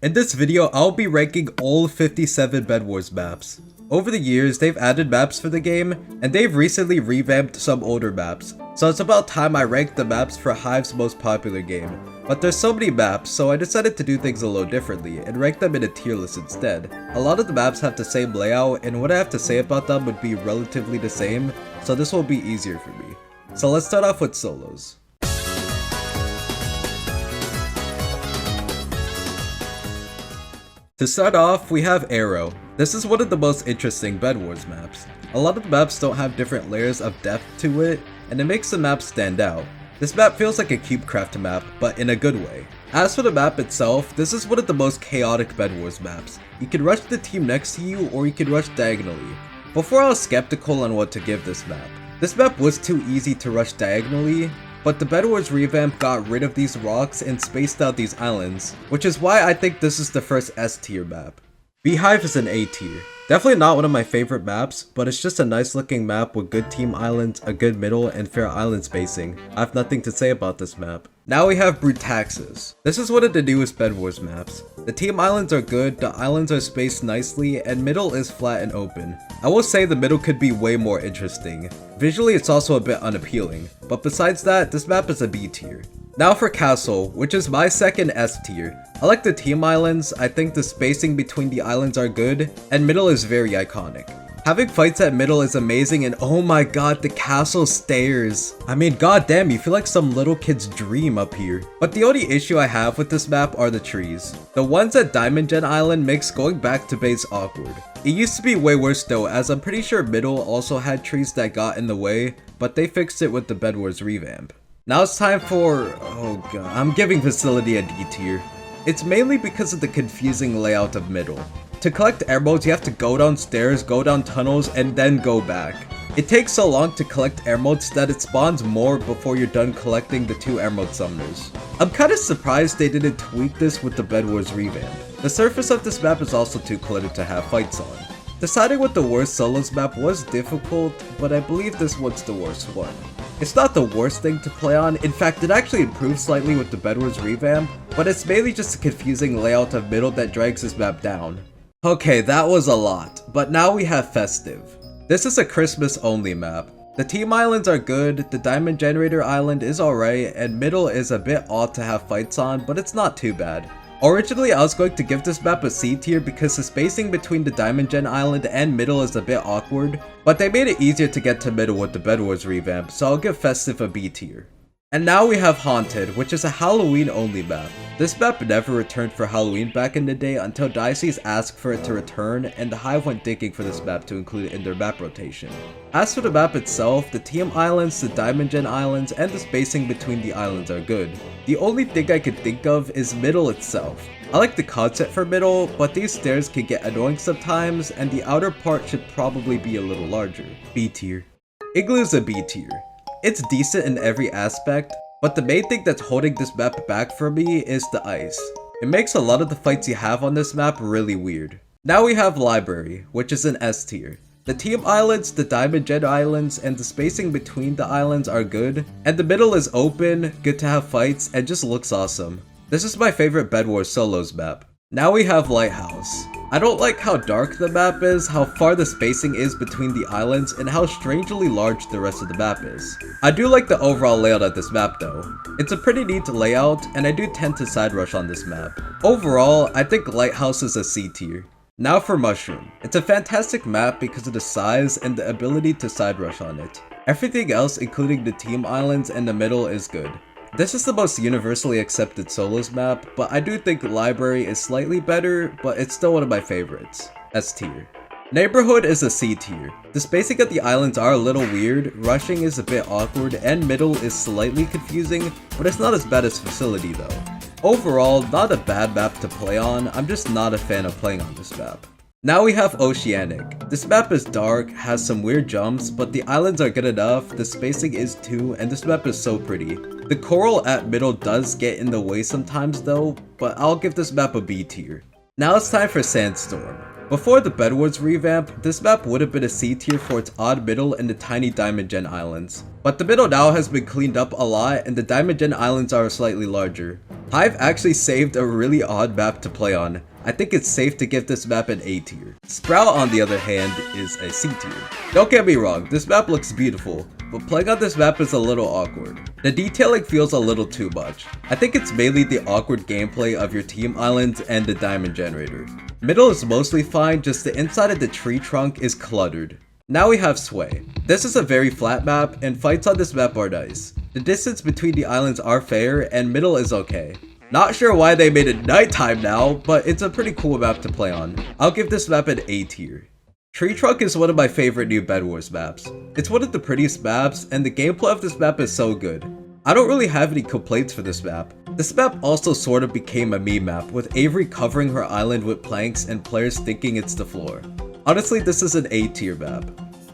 In this video, I'll be ranking all 57 Bedwars maps. Over the years, they've added maps for the game, and they've recently revamped some older maps, so it's about time I ranked the maps for Hive's most popular game. But there's so many maps, so I decided to do things a little differently, and rank them in a tier list instead. A lot of the maps have the same layout, and what I have to say about them would be relatively the same, so this will be easier for me. So let's start off with solos. To start off, we have Arrow. This is one of the most interesting Bedwars maps. A lot of the maps don't have different layers of depth to it, and it makes the map stand out. This map feels like a CubeCraft map, but in a good way. As for the map itself, this is one of the most chaotic Bedwars maps. You can rush the team next to you, or you can rush diagonally. Before I was skeptical on what to give this map. This map was too easy to rush diagonally, but the Bedwars revamp got rid of these rocks and spaced out these islands, which is why I think this is the first S tier map. Hive is an A tier. Definitely not one of my favorite maps, but it's just a nice looking map with good team islands, a good middle, and fair island spacing. I have nothing to say about this map. Now we have Brutaxis. This is one of the newest Bedwars maps. The team islands are good, the islands are spaced nicely, and middle is flat and open. I will say the middle could be way more interesting. Visually it's also a bit unappealing, but besides that, this map is a B tier. Now for Castle, which is my second S tier. I like the team islands, I think the spacing between the islands are good, and middle is very iconic. Having fights at middle is amazing, and oh my god, the castle stairs. I mean, goddamn, you feel like some little kid's dream up here. But the only issue I have with this map are the trees. The ones at Diamond Gen Island makes going back to base awkward. It used to be way worse though, as I'm pretty sure middle also had trees that got in the way, but they fixed it with the Bedwars revamp. Now it's time for, oh god, I'm giving Facility a D tier. It's mainly because of the confusing layout of middle. To collect emeralds, you have to go downstairs, go down tunnels, and then go back. It takes so long to collect emeralds that it spawns more before you're done collecting the 2 emerald summoners. I'm kinda surprised they didn't tweak this with the Bedwars revamp. The surface of this map is also too cluttered to have fights on. Deciding what the worst solos map was difficult, but I believe this one's the worst one. It's not the worst thing to play on, in fact it actually improved slightly with the Bedwars revamp, but it's mainly just a confusing layout of middle that drags this map down. Okay, that was a lot, but now we have Festive. This is a Christmas only map. The team islands are good, the Diamond Generator Island is alright, and middle is a bit odd to have fights on, but it's not too bad. Originally I was going to give this map a C tier because the spacing between the Diamond Gen Island and middle is a bit awkward, but they made it easier to get to middle with the Bedwars revamp, so I'll give Festive a B tier. And now we have Haunted, which is a Halloween only map. This map never returned for Halloween back in the day until Dices asked for it to return, and the Hive went digging for this map to include it in their map rotation. As for the map itself, the team islands, the Diamond Gen islands, and the spacing between the islands are good. The only thing I could think of is middle itself. I like the concept for middle, but these stairs can get annoying sometimes, and the outer part should probably be a little larger. B tier. Igloo's a B tier. It's decent in every aspect, but the main thing that's holding this map back for me is the ice. It makes a lot of the fights you have on this map really weird. Now we have Library, which is an S tier. The team islands, the Diamond Gen islands, and the spacing between the islands are good, and the middle is open, good to have fights, and just looks awesome. This is my favorite Bedwars solos map. Now we have Lighthouse. I don't like how dark the map is, how far the spacing is between the islands, and how strangely large the rest of the map is. I do like the overall layout of this map though. It's a pretty neat layout, and I do tend to side rush on this map. Overall, I think Lighthouse is a C tier. Now for Mushroom. It's a fantastic map because of the size and the ability to side rush on it. Everything else, including the team islands and the middle, is good. This is the most universally accepted solos map, but I do think Library is slightly better, but it's still one of my favorites. S tier. Neighborhood is a C tier. The spacing of the islands are a little weird, rushing is a bit awkward, and middle is slightly confusing, but it's not as bad as Facility though. Overall, not a bad map to play on, I'm just not a fan of playing on this map. Now we have Oceanic. This map is dark, has some weird jumps, but the islands are good enough, the spacing is too, and this map is so pretty. The coral at middle does get in the way sometimes though, but I'll give this map a B tier. Now it's time for Sandstorm. Before the Bedwars revamp, this map would have been a C tier for its odd middle and the tiny Diamond Gen islands. But the middle now has been cleaned up a lot and the Diamond Gen islands are slightly larger. Hive actually saved a really odd map to play on. I think it's safe to give this map an A tier. Sprout, on the other hand, is a C tier. Don't get me wrong, this map looks beautiful, but playing on this map is a little awkward. The detailing feels a little too much. I think it's mainly the awkward gameplay of your team islands and the diamond generator. Middle is mostly fine, just the inside of the tree trunk is cluttered. Now we have Sway. This is a very flat map, and fights on this map are nice. The distance between the islands are fair, and middle is okay. Not sure why they made it nighttime now, but it's a pretty cool map to play on. I'll give this map an A tier. Tree Trunk is one of my favorite new Bedwars maps. It's one of the prettiest maps, and the gameplay of this map is so good. I don't really have any complaints for this map. This map also sort of became a meme map, with Avery covering her island with planks and players thinking it's the floor. Honestly, this is an A tier map.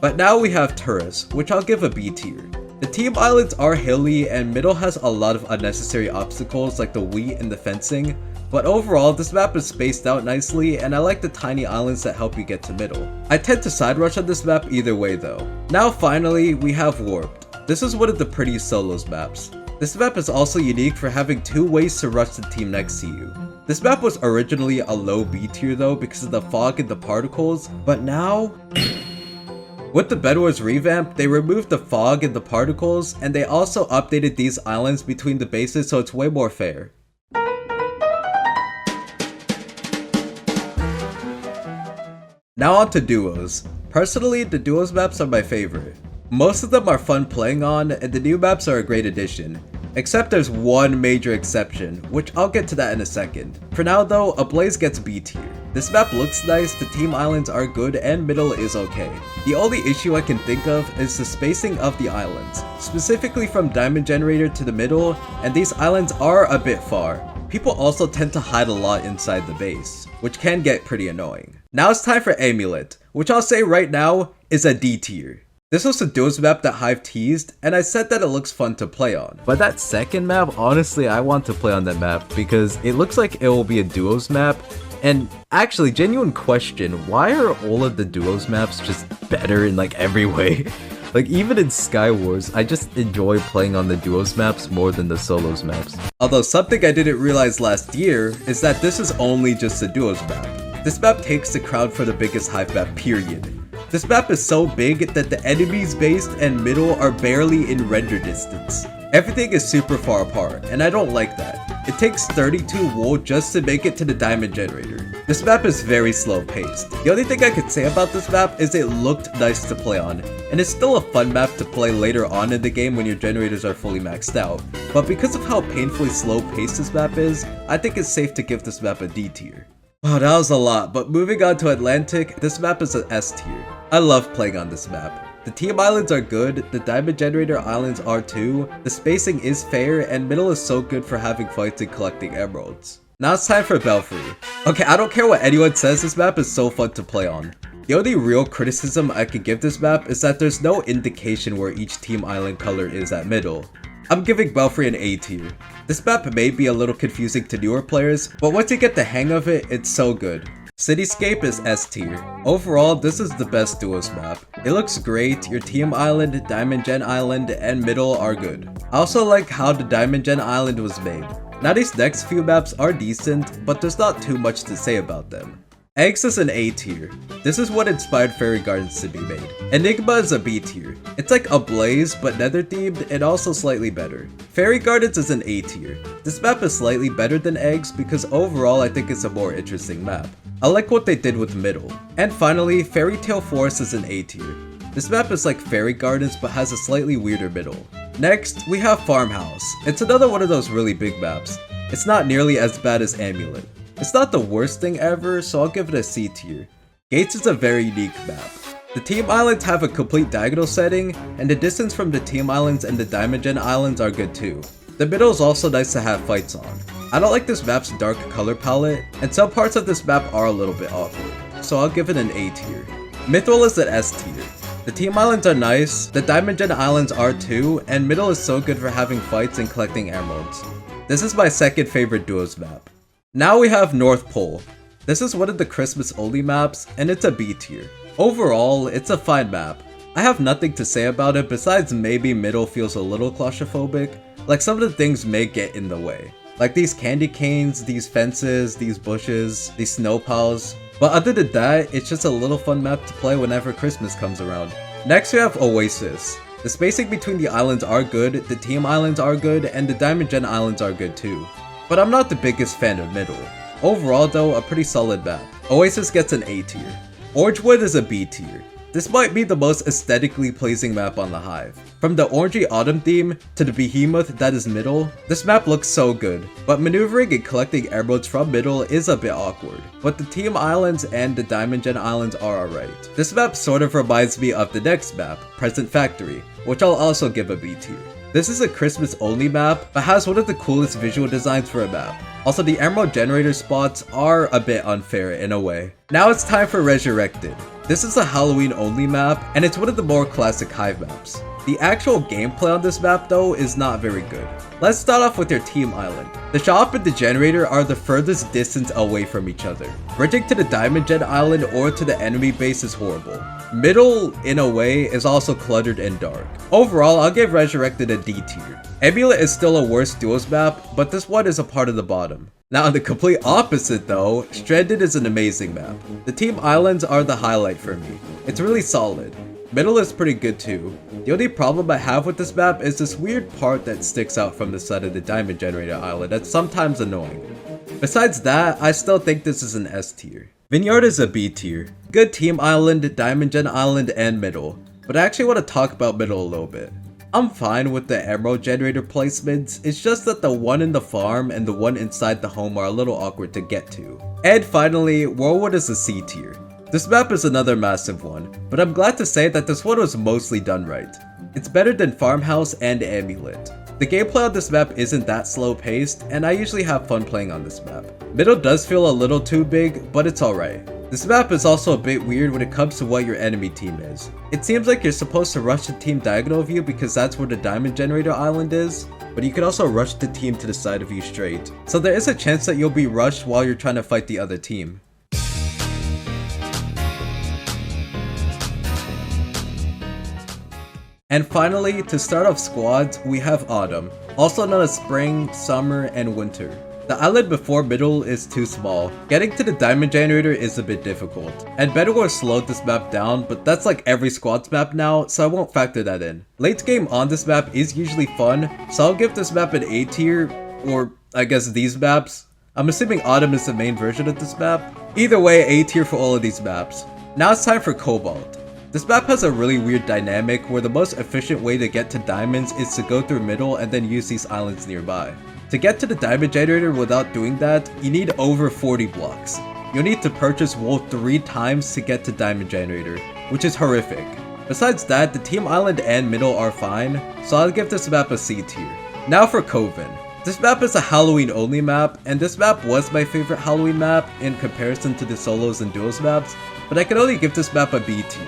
But now we have Turris, which I'll give a B tier. The team islands are hilly and middle has a lot of unnecessary obstacles like the wheat and the fencing, but overall this map is spaced out nicely and I like the tiny islands that help you get to middle. I tend to side rush on this map either way though. Now finally we have Warped. This is one of the prettiest solos maps. This map is also unique for having 2 ways to rush the team next to you. This map was originally a low B tier though because of the fog and the particles, but now with the Bedwars revamp, they removed the fog and the particles, and they also updated these islands between the bases so it's way more fair. Now on to duos. Personally, the duos maps are my favorite. Most of them are fun playing on, and the new maps are a great addition. Except there's one major exception, which I'll get to that in a second. For now though, Ablaze gets B tier. This map looks nice, the team islands are good, and middle is okay. The only issue I can think of is the spacing of the islands, specifically from Diamond Generator to the middle, and these islands are a bit far. People also tend to hide a lot inside the base, which can get pretty annoying. Now it's time for Amulet, which I'll say right now is a D tier. This was a duos map that Hive teased, and I said that it looks fun to play on. But that second map, honestly, I want to play on that map because it looks like it will be a duos map. And actually, genuine question, why are all of the duos maps just better in like every way? Like even in Sky Wars, I just enjoy playing on the duos maps more than the solos maps. Although something I didn't realize last year is that this is only just a duos map. This map takes the crown for the biggest Hive map, period. This map is so big that the enemies based and middle are barely in render distance. Everything is super far apart, and I don't like that. It takes 32 wool just to make it to the diamond generator. This map is very slow paced. The only thing I could say about this map is it looked nice to play on, and it's still a fun map to play later on in the game when your generators are fully maxed out. But because of how painfully slow paced this map is, I think it's safe to give this map a D tier. Wow, that was a lot, but moving on to Atlantic, this map is an S tier. I love playing on this map. The team islands are good, the diamond generator islands are too, the spacing is fair, and middle is so good for having fights and collecting emeralds. Now it's time for Belfry. Okay, I don't care what anyone says, this map is so fun to play on. The only real criticism I could give this map is that there's no indication where each team island color is at middle. I'm giving Belfry an A tier. This map may be a little confusing to newer players, but once you get the hang of it, it's so good. Cityscape is S tier. Overall, this is the best duos map. It looks great, your team island, diamond gen island, and middle are good. I also like how the diamond gen island was made. Now these next few maps are decent, but there's not too much to say about them. Eggs is an A tier. This is what inspired Fairy Gardens to be made. Enigma is a B tier. It's like Ablaze, but nether themed and also slightly better. Fairy Gardens is an A tier. This map is slightly better than Eggs because overall I think it's a more interesting map. I like what they did with middle. And finally, Fairy Tale Forest is an A tier. This map is like Fairy Gardens but has a slightly weirder middle. Next, we have Farmhouse. It's another one of those really big maps. It's not nearly as bad as Amulet. It's not the worst thing ever, so I'll give it a C tier. Gates is a very unique map. The team islands have a complete diagonal setting, and the distance from the team islands and the diamond gen islands are good too. The middle is also nice to have fights on. I don't like this map's dark color palette, and some parts of this map are a little bit awkward, so I'll give it an A tier. Mithril is an S tier. The team islands are nice, the diamond gen islands are too, and middle is so good for having fights and collecting emeralds. This is my second favorite duos map. Now we have North Pole. This is one of the Christmas only maps, and it's a B tier. Overall, it's a fine map. I have nothing to say about it besides maybe middle feels a little claustrophobic, like some of the things may get in the way. Like these candy canes, these fences, these bushes, these snow piles. But other than that, it's just a little fun map to play whenever Christmas comes around. Next we have Oasis. The spacing between the islands are good, the team islands are good, and the Diamond Gen islands are good too. But I'm not the biggest fan of Middle. Overall though, a pretty solid map. Oasis gets an A tier. Orangewood is a B tier. This might be the most aesthetically pleasing map on the Hive. From the orangey autumn theme to the behemoth that is Middle, this map looks so good, but maneuvering and collecting emeralds from Middle is a bit awkward. But the team islands and the Diamond Gen islands are alright. This map sort of reminds me of the next map, Present Factory, which I'll also give a B tier. This is a Christmas only map, but has one of the coolest visual designs for a map. Also, the emerald generator spots are a bit unfair in a way. Now it's time for Resurrected. This is a Halloween only map, and it's one of the more classic Hive maps. The actual gameplay on this map though is not very good. Let's start off with your team island. The shop and the generator are the furthest distance away from each other. Bridging to the Diamond Gen island or to the enemy base is horrible. Middle, in a way, is also cluttered and dark. Overall, I'll give Resurrected a D tier. Amulet is still a worse duos map, but this one is a part of the bottom. Now on the complete opposite though, Stranded is an amazing map. The team islands are the highlight for me. It's really solid. Middle is pretty good too. The only problem I have with this map is this weird part that sticks out from the side of the Diamond Generator island that's sometimes annoying. Besides that, I still think this is an S tier. Vineyard is a B tier. Good team island, Diamond Gen island, and Middle. But I actually want to talk about Middle a little bit. I'm fine with the emerald generator placements, it's just that the one in the farm and the one inside the home are a little awkward to get to. And finally, Whirlwood is a C tier. This map is another massive one, but I'm glad to say that this one was mostly done right. It's better than Farmhouse and Amulet. The gameplay on this map isn't that slow paced, and I usually have fun playing on this map. Middle does feel a little too big, but it's alright. This map is also a bit weird when it comes to what your enemy team is. It seems like you're supposed to rush the team diagonal of you because that's where the Diamond Generator Island is, but you can also rush the team to the side of you straight. So there is a chance that you'll be rushed while you're trying to fight the other team. And finally, to start off squads, we have Autumn, also known as Spring, Summer, and Winter. The island before Middle is too small. Getting to the Diamond Generator is a bit difficult. And Bedwars slowed this map down, but that's like every squad's map now, so I won't factor that in. Late game on this map is usually fun, so I'll give this map an A tier, or I guess these maps. I'm assuming Autumn is the main version of this map. Either way, A tier for all of these maps. Now it's time for Cobalt. This map has a really weird dynamic where the most efficient way to get to diamonds is to go through Middle and then use these islands nearby. To get to the Diamond Generator without doing that, you need over 40 blocks. You'll need to purchase wool 3 times to get to Diamond Generator, which is horrific. Besides that, the team island and Middle are fine, so I'll give this map a C tier. Now for Coven. This map is a Halloween only map, and this map was my favorite Halloween map in comparison to the solos and duos maps, but I can only give this map a B tier.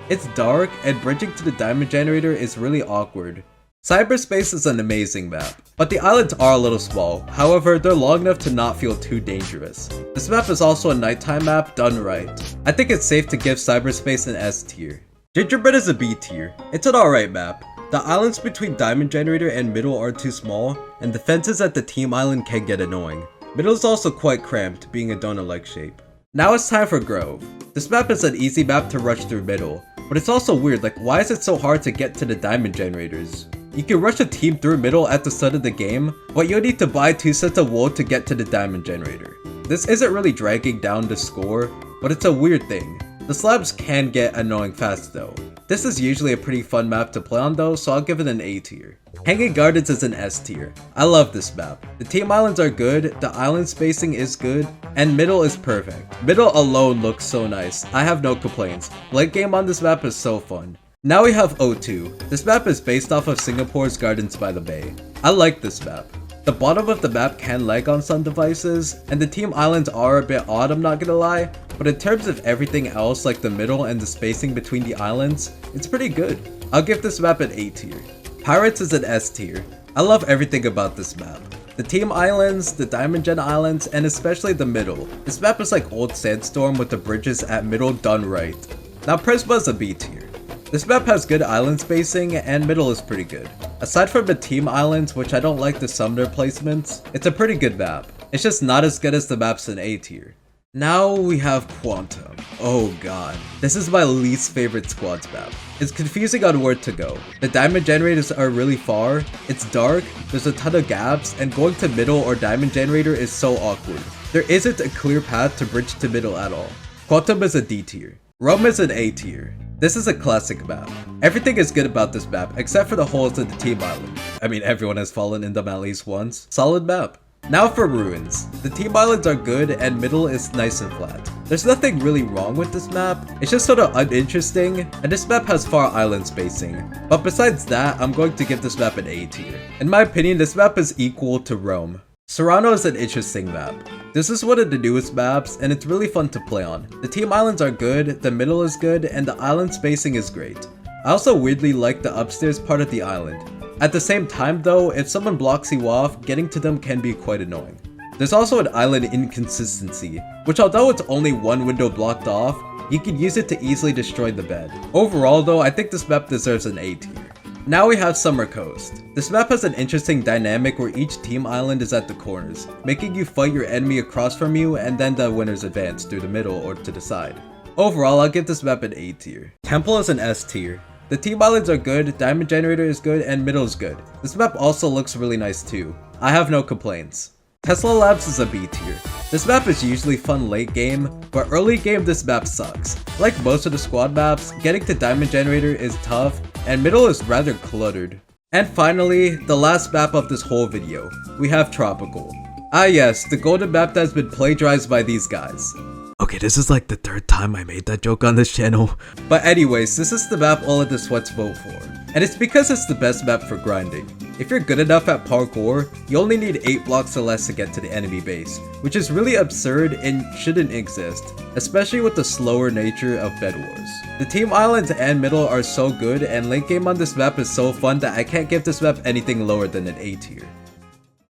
It's dark, and bridging to the Diamond Generator is really awkward. Cyberspace is an amazing map, but the islands are a little small, however they're long enough to not feel too dangerous. This map is also a nighttime map done right. I think it's safe to give Cyberspace an S tier. Gingerbread is a B tier. It's an alright map. The islands between Diamond Generator and Middle are too small, and the fences at the team island can get annoying. Middle is also quite cramped, being a donut-like shape. Now it's time for Grove. This map is an easy map to rush through Middle, but it's also weird, like why is it so hard to get to the Diamond Generators? You can rush a team through Middle at the start of the game, but you'll need to buy 2 sets of wool to get to the Diamond Generator. This isn't really dragging down the score, but it's a weird thing. The slabs can get annoying fast though. This is usually a pretty fun map to play on though, so I'll give it an A tier. Hanging Gardens is an S tier. I love this map. The team islands are good, the island spacing is good, and Middle is perfect. Middle alone looks so nice. I have no complaints. Late game on this map is so fun. Now we have O2. This map is based off of Singapore's Gardens by the Bay. I like this map. The bottom of the map can lag on some devices, and the team islands are a bit odd, I'm not gonna lie, but in terms of everything else like the middle and the spacing between the islands, it's pretty good. I'll give this map an A tier. Pirates is an S tier. I love everything about this map. The team islands, the Diamond Gen islands, and especially the middle. This map is like old Sandstorm with the bridges at middle done right. Now Prisma is a B tier. This map has good island spacing and Middle is pretty good. Aside from the team islands, which I don't like the summoner placements, it's a pretty good map. It's just not as good as the maps in A tier. Now we have Quantum. Oh god. This is my least favorite squads map. It's confusing on where to go. The diamond generators are really far, it's dark, there's a ton of gaps, and going to middle or diamond generator is so awkward. There isn't a clear path to bridge to middle at all. Quantum is a D tier. Rome is an A tier. This is a classic map. Everything is good about this map except for the holes in the team island. I mean, everyone has fallen in them at least once. Solid map. Now for ruins. The team islands are good and middle is nice and flat. There's nothing really wrong with this map, it's just sort of uninteresting, and this map has far island spacing. But besides that, I'm going to give this map an A tier. In my opinion, this map is equal to Rome. Serrano is an interesting map. This is one of the newest maps, and it's really fun to play on. The team islands are good, the middle is good, and the island spacing is great. I also weirdly like the upstairs part of the island. At the same time though, if someone blocks you off, getting to them can be quite annoying. There's also an island inconsistency, which although it's only one window blocked off, you can use it to easily destroy the bed. Overall though, I think this map deserves an A tier. Now we have Summer Coast. This map has an interesting dynamic where each team island is at the corners, making you fight your enemy across from you and then the winners advance through the middle or to the side. Overall, I'll give this map an A tier. Temple is an S tier. The team islands are good, diamond generator is good, and middle is good. This map also looks really nice too. I have no complaints. Tesla Labs is a B tier. This map is usually fun late game, but early game this map sucks. Like most of the squad maps, getting to diamond generator is tough, and middle is rather cluttered. And finally, the last map of this whole video, we have Tropical. Ah yes, the golden map that has been plagiarized by these guys. Okay, this is like the third time I made that joke on this channel. But anyways, this is the map all of the sweats vote for. And it's because it's the best map for grinding. If you're good enough at parkour, you only need 8 blocks or less to get to the enemy base, which is really absurd and shouldn't exist, especially with the slower nature of Bed Wars. The team islands and middle are so good, and late game on this map is so fun that I can't give this map anything lower than an A tier.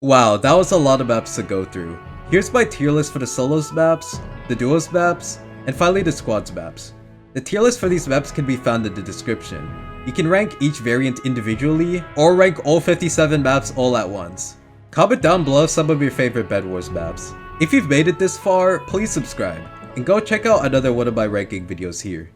Wow, that was a lot of maps to go through. Here's my tier list for the solos maps, the duos maps, and finally the squads maps. The tier list for these maps can be found in the description. You can rank each variant individually, or rank all 57 maps all at once. Comment down below some of your favorite Bed Wars maps. If you've made it this far, please subscribe, and go check out another one of my ranking videos here.